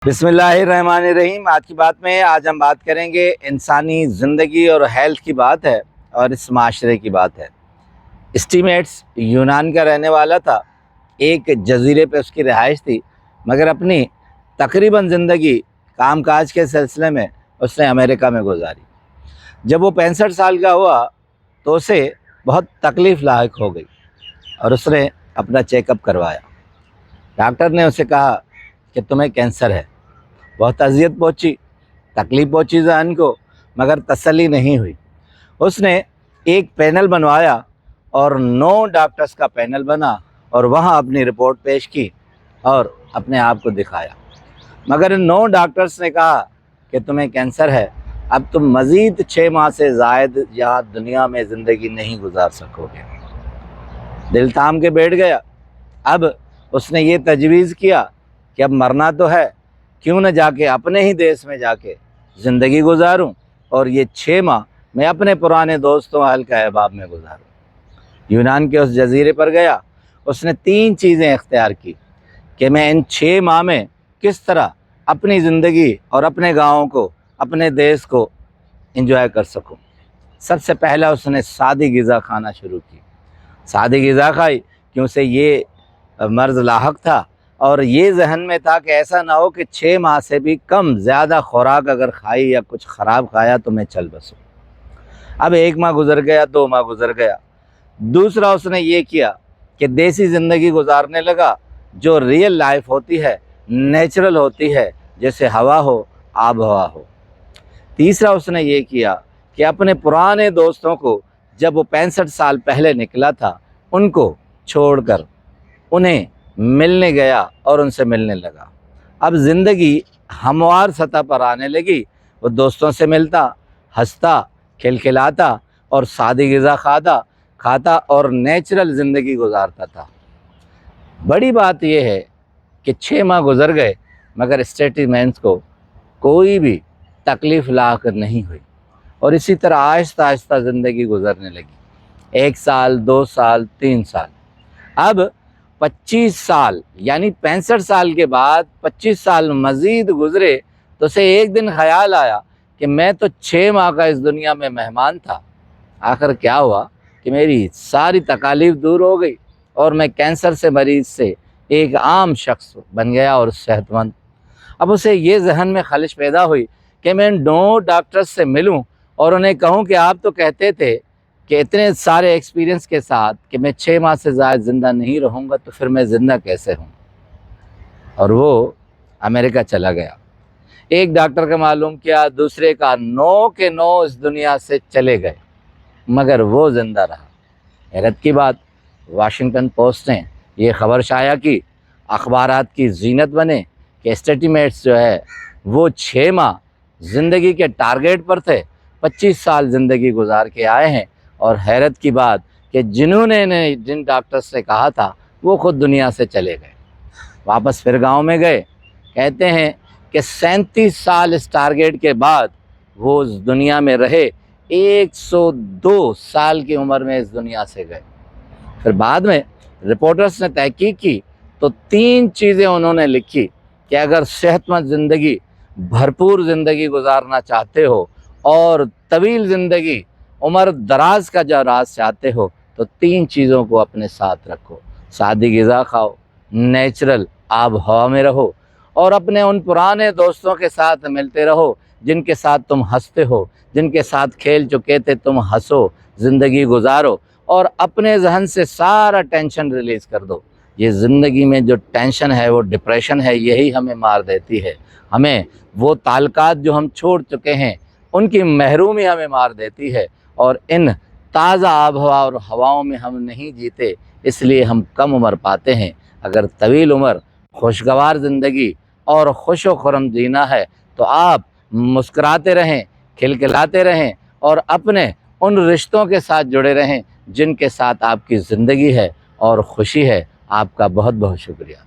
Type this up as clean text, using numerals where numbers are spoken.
बिस्मिल्लाहिर्रहमानिर्रहीम। आज की बात में हम बात करेंगे इंसानी ज़िंदगी और हेल्थ की बात है और इस माशरे की बात है। एस्टीमेट्स यूनान का रहने वाला था, एक जजीरे पे उसकी रिहाइश थी, मगर अपनी तकरीबन ज़िंदगी कामकाज के सिलसिले में उसने अमेरिका में गुजारी। जब वो 65 साल का हुआ तो उसे बहुत तकलीफ़ लायक हो गई और उसने अपना चेकअप करवाया। डॉक्टर ने उसे कहा कि तुम्हें कैंसर है। बहुत अजियत पहुंची, तकलीफ़ पहुंची ज़हन को, मगर तसल्ली नहीं हुई। उसने एक पैनल बनवाया और 9 डॉक्टर्स का पैनल बना और वहाँ अपनी रिपोर्ट पेश की और अपने आप को दिखाया। मगर इन 9 डॉक्टर्स ने कहा कि तुम्हें कैंसर है, अब तुम मज़ीद 6 माह से ज़ायद यहाँ दुनिया में ज़िंदगी नहीं गुजार सकोगे। दिल थाम के बैठ गया। अब उसने ये तजवीज़ किया कि अब मरना तो है, क्यों न जाके अपने ही देश में जाके ज़िंदगी गुजारूं और ये 6 माह मैं अपने पुराने दोस्तों अहल अहबाब में गुजारूं। यूनान के उस जजीरे पर गया। उसने 3 चीज़ें इख्तियार की कि मैं इन 6 माह में किस तरह अपनी ज़िंदगी और अपने गाँव को, अपने देश को एंजॉय कर सकूं। सबसे पहला उसने सादी ग़िज़ा खाना शुरू की। सादी ग़िज़ा खाई कि उसे ये मर्ज़ लाहक था और ये जहन में था कि ऐसा ना हो कि 6 माह से भी कम ज़्यादा खुराक अगर खाई या कुछ ख़राब खाया तो मैं चल बसूँ। अब 1 माह गुज़र गया, 2 माह गुज़र गया। दूसरा उसने ये किया कि देसी ज़िंदगी गुजारने लगा, जो रियल लाइफ होती है, नेचुरल होती है, जैसे हवा हो, आब हवा हो। तीसरा उसने ये किया कि अपने पुराने दोस्तों को, जब वो 65 साल पहले निकला था, उनको छोड़कर उन्हें मिलने गया और उनसे मिलने लगा। अब ज़िंदगी हमवार सतह पर आने लगी। वो दोस्तों से मिलता, हंसता, खिलखिलाता और सादी ग़िज़ा खाता और नेचुरल ज़िंदगी गुजारता था। बड़ी बात यह है कि 6 माह गुज़र गए मगर स्टेटमेंट्स को कोई भी तकलीफ़ लाक नहीं हुई और इसी तरह आहिस्ता आहिस्ता ज़िंदगी गुजरने लगी। 1 साल, 2 साल, 3 साल। अब 25 साल यानी 65 साल के बाद 25 साल मज़ीद गुज़रे तो उसे एक दिन ख़याल आया कि मैं तो 6 माह का इस दुनिया में मेहमान था। आखिर क्या हुआ कि मेरी सारी तकालीफ़ दूर हो गई और मैं कैंसर से मरीज़ से एक आम शख्स बन गया और सेहतमंद। अब उसे ये जहन में खलिश पैदा हुई कि मैं 9 डॉक्टर्स से मिलूं और उन्हें कहूं कि आप तो कहते थे कि इतने सारे एक्सपीरियंस के साथ कि मैं 6 माह से ज़्यादा ज़िंदा नहीं रहूँगा, तो फिर मैं ज़िंदा कैसे हूँ। और वो अमेरिका चला गया। एक डॉक्टर का मालूम किया, दूसरे का, 9 के 9 इस दुनिया से चले गए मगर वो ज़िंदा रहा। हैरत की बात, वाशिंगटन पोस्ट ने ये ख़बर शाया की, अखबारात की जीनत बने कि एस्टीमेट्स जो है वो 6 माह ज़िंदगी के टारगेट पर थे, 25 साल ज़िंदगी गुजार के आए हैं। और हैरत की बात कि जिन्होंने जिन डॉक्टर से कहा था वो खुद दुनिया से चले गए, वापस फिर गांव में गए। कहते हैं कि 37 साल इस टारगेट के बाद वो इस दुनिया में रहे, 102 साल की उम्र में इस दुनिया से गए। फिर बाद में रिपोर्टर्स ने तहकीक की तो 3 चीज़ें उन्होंने लिखी कि अगर सेहतमंद ज़िंदगी, भरपूर ज़िंदगी गुजारना चाहते हो और तवील ज़िंदगी, उम्र दराज का जो राज चाहते हो, तो 3 चीज़ों को अपने साथ रखो। सादी ग़िज़ा खाओ, नेचुरल आब हवा में रहो और अपने उन पुराने दोस्तों के साथ मिलते रहो जिनके साथ तुम हंसते हो, जिनके साथ खेल चुके थे तुम हंसो, ज़िंदगी गुजारो और अपने जहन से सारा टेंशन रिलीज़ कर दो। ये ज़िंदगी में जो टेंशन है, वो डिप्रेशन है, यही हमें मार देती है। हमें वो ताल्लुकात जो हम छोड़ चुके हैं उनकी महरूमी हमें मार देती है और इन ताज़ा आब हवा और हवाओं में हम नहीं जीते, इसलिए हम कम उम्र पाते हैं। अगर तवील उम्र, खुशगवार ज़िंदगी और खुश व खुर्रम जीना है तो आप मुस्कुराते रहें, खिलखिलाते रहें और अपने उन रिश्तों के साथ जुड़े रहें जिनके साथ आपकी ज़िंदगी है और खुशी है। आपका बहुत बहुत शुक्रिया।